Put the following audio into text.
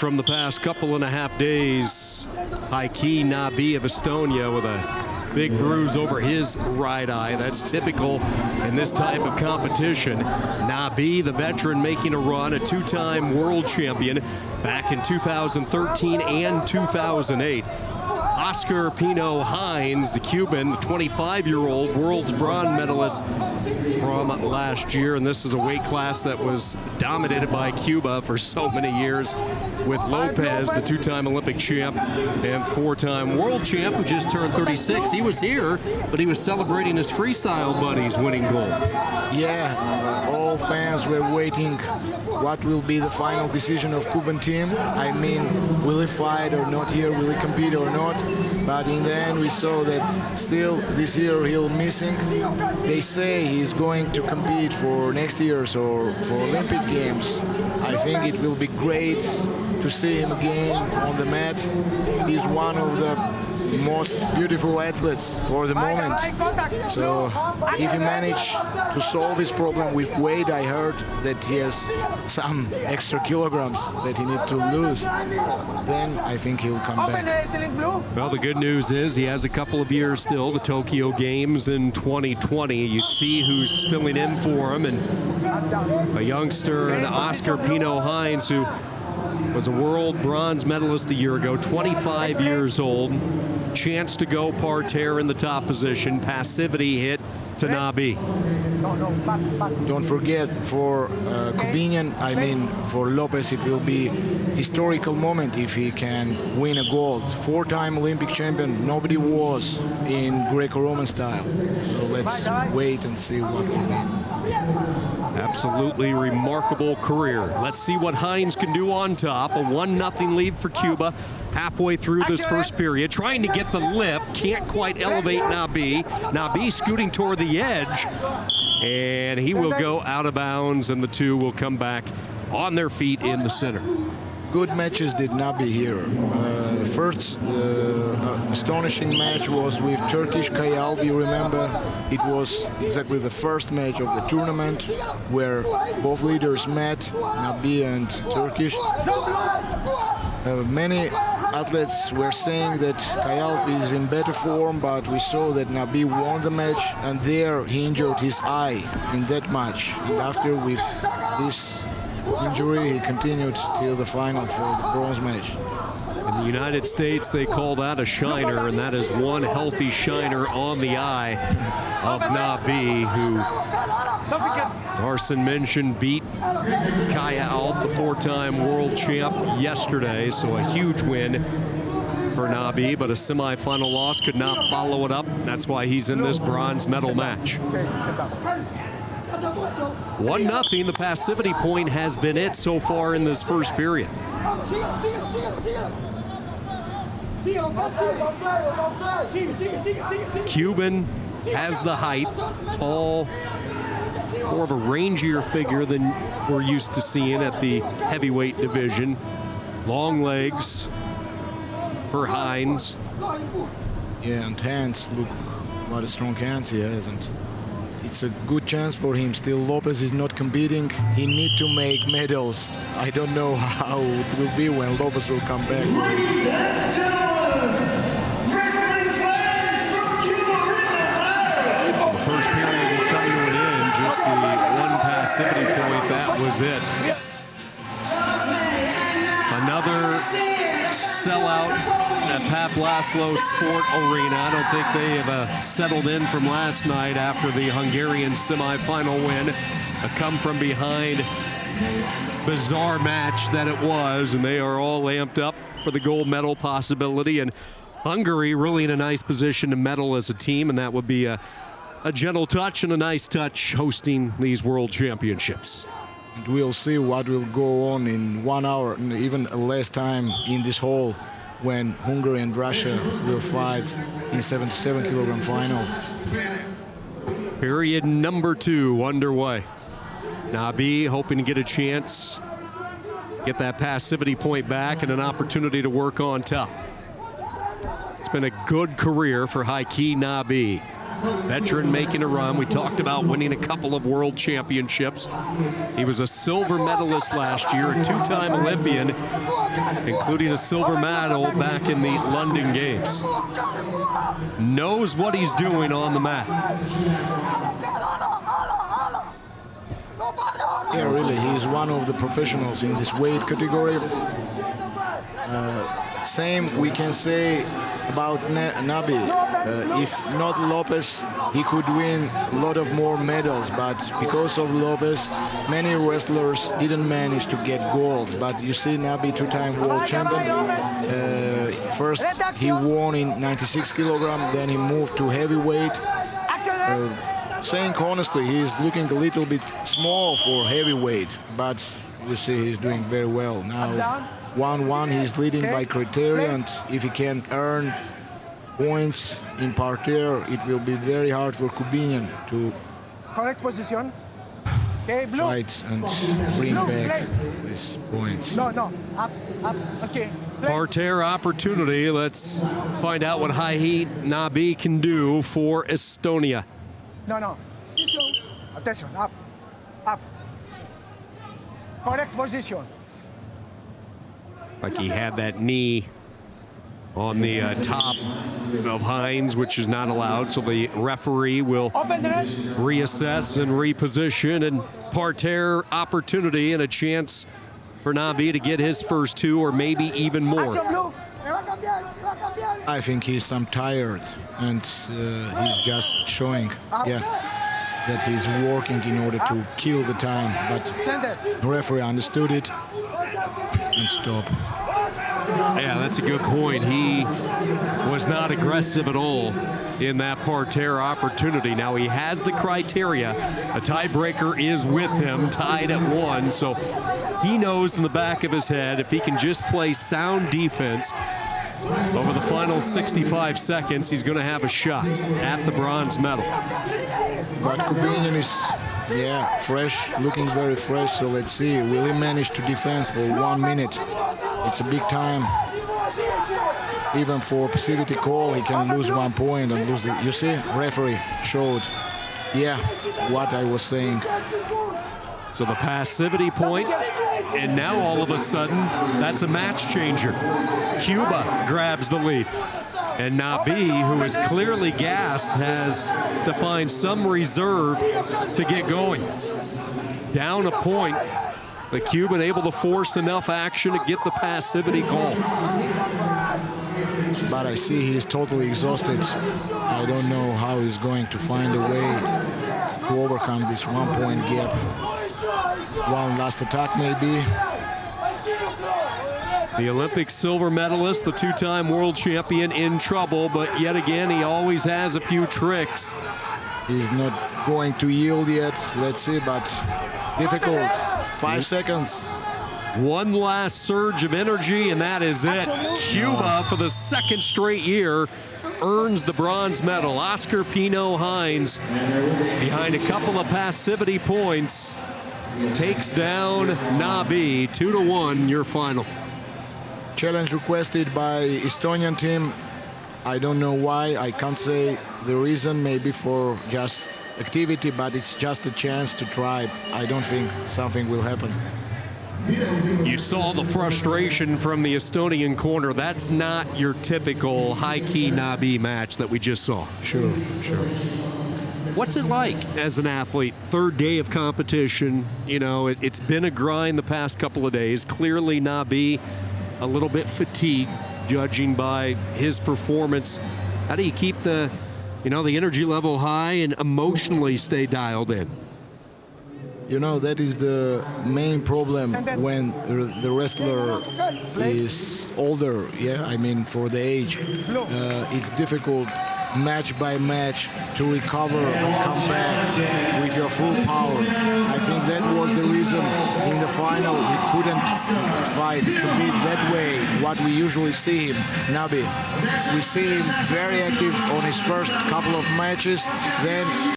From the past couple and a half days, Heikki NABI of Estonia with a big bruise over his right eye. That's typical in this type of competition. NABI, the veteran, making a run, a two-time world champion back in 2013 and 2008. Oscar PINO HINDS, the Cuban, the 25-year-old world's bronze medalist from last year. And this is a weight class that was dominated by Cuba for so many years, with Lopez, the two-time Olympic champ and four-time world champ, who just turned 36. He was here, but he was celebrating his freestyle buddies winning gold. Yeah, all fans were waiting what will be the final decision of Cuban team. I mean, will he fight or not here? Will he compete or not? But in the end, we saw that still this year he'll missing. They say he's going to compete for next year's or for Olympic Games. I think it will be great to see him again on the mat. He's one of the most beautiful athletes for the moment. So if he managed to solve his problem with weight, I heard that he has some extra kilograms that he needs to lose, then I think he'll come back. Well, the good news is he has a couple of years still, the Tokyo Games in 2020. You see who's filling in for him, and a youngster, and Oscar PINO HINDS, who was a world bronze medalist a year ago, 25 years old. Chance to go parterre in the top position. Passivity hit to NABI. Don't forget, for Cubinian, I mean for Lopez, it will be historical moment if he can win a gold. Four-time Olympic champion, nobody was in Greco-Roman style. So let's wait and see what will be. Absolutely remarkable career. Let's see what HINDS can do on top. A 1-0 lead for Cuba halfway through this first period. Trying to get the lift, can't quite elevate NABI. NABI scooting toward the edge, and he will go out of bounds, and the two will come back on their feet in the center. Good matches did NABI here. First astonishing match was with Turkish Kayal. You remember, it was exactly the first match of the tournament where both leaders met, NABI and Turkish. Many athletes were saying that Kayal is in better form, but we saw that NABI won the match, and there he injured his eye in that match. And after, with this injury, he continued till the final for the bronze match. In the United States, they call that a shiner, and that is one healthy shiner on the eye of NABI, who Arsen mentioned beat Kayal, the four-time world champ, yesterday. So a huge win for NABI, but a semifinal loss, could not follow it up. That's why he's in this bronze medal match. 1-0, the passivity point has been it so far in this first period. Cuban has the height, tall, more of a rangier figure than we're used to seeing at the heavyweight division. Long legs for HINDS. Yeah, and hands, look what a strong hands he has, and it's a good chance for him. Still, Lopez is not competing. He needs to make medals. I don't know how it will be when Lopez will come back. Ladies and gentlemen, wrestling fans from Cuba, The first period will come to an end. Just the one passivity point, that was it. Another sellout at Pap Laszlo Sport Arena. I don't think they have settled in from last night after the Hungarian semifinal win. A come-from-behind bizarre match that it was, and they are all amped up for the gold medal possibility. And Hungary really in a nice position to medal as a team, and that would be a gentle touch and a nice touch hosting these world championships. And we'll see what will go on in 1 hour, and even less time in this hall, when Hungary and Russia will fight in 77-kilogram final. Period number 2 underway. NABI hoping to get a chance, get that passivity point back and an opportunity to work on top. It's been a good career for Heikki NABI. veteran making a run. We talked about winning a couple of world championships. He was a silver medalist last year, a two-time Olympian, including a silver medal back in the London Games. Knows what he's doing on the mat. Yeah, really, he's one of the professionals in this weight category. Same we can say about Nabi. If not Lopez, he could win a lot of more medals, but because of Lopez, many wrestlers didn't manage to get gold. But you see Nabi, two-time world champion. First he won in 96 kilogram, then he moved to heavyweight. Saying honestly, he's looking a little bit small for heavyweight, but you see he's doing very well. Now 1-1, he's leading by criteria, and if he can earn points in parterre, it will be very hard for Kubinian to correct position. Okay, blue. Fight and bring back these points. No, up, okay. Parterre opportunity. Let's find out what high heat Nabi can do for Estonia. No. Attention, up. Correct position. Like he had that knee on the top of Hinds, which is not allowed, so the referee will Open the rest. reassess and reposition, and parterre opportunity and a chance for Nabi to get his first two or maybe even more. Action, blue. I think he's some tired, and he's just showing, that he's working in order to kill the time. But Center. the referee understood it and stopped. Yeah, that's a good point. He was not aggressive at all in that parterre opportunity. Now he has the criteria. A tiebreaker is with him, tied at 1. So he knows in the back of his head if he can just play sound defense over the final 65 seconds, he's going to have a shot at the bronze medal. But Kubinian is, fresh, looking very fresh. So let's see, will he manage to defend for 1 minute? It's a big time. Even for passivity call, he can lose 1 point and lose the. You see, referee showed, what I was saying. So the passivity point, and now all of a sudden, that's a match changer. Cuba grabs the lead. And Nabi, who is clearly gassed, has to find some reserve to get going. Down a point, the Cuban able to force enough action to get the passivity call. But I see he's totally exhausted. I don't know how he's going to find a way to overcome this 1 point gap. One last attack maybe. The Olympic silver medalist, the two-time world champion, in trouble, but yet again, he always has a few tricks. He's not going to yield yet, let's see, but difficult. 5 seconds. One last surge of energy, and that is it. Cuba, for the second straight year, earns the bronze medal. Oscar PINO HINDS, behind a couple of passivity points, takes down Nabi. 2-1, your final. Challenge requested by Estonian team. I don't know why. I can't say the reason, maybe for just activity, but it's just a chance to try. I don't think something will happen. You saw the frustration from the Estonian corner. That's not your typical high-key Nabi match that we just saw. Sure. What's it like as an athlete? Third day of competition. You know, it's been a grind the past couple of days. Clearly, Nabi a little bit fatigued, judging by his performance. How do you keep the energy level high and emotionally stay dialed in? You know, that is the main problem when the wrestler is older, I mean, for the age. It's difficult match by match to recover and come back with your full power. I think that was the reason in the final he couldn't fight, compete that way, what we usually see him, Nabi. We see him very active on his first couple of matches, then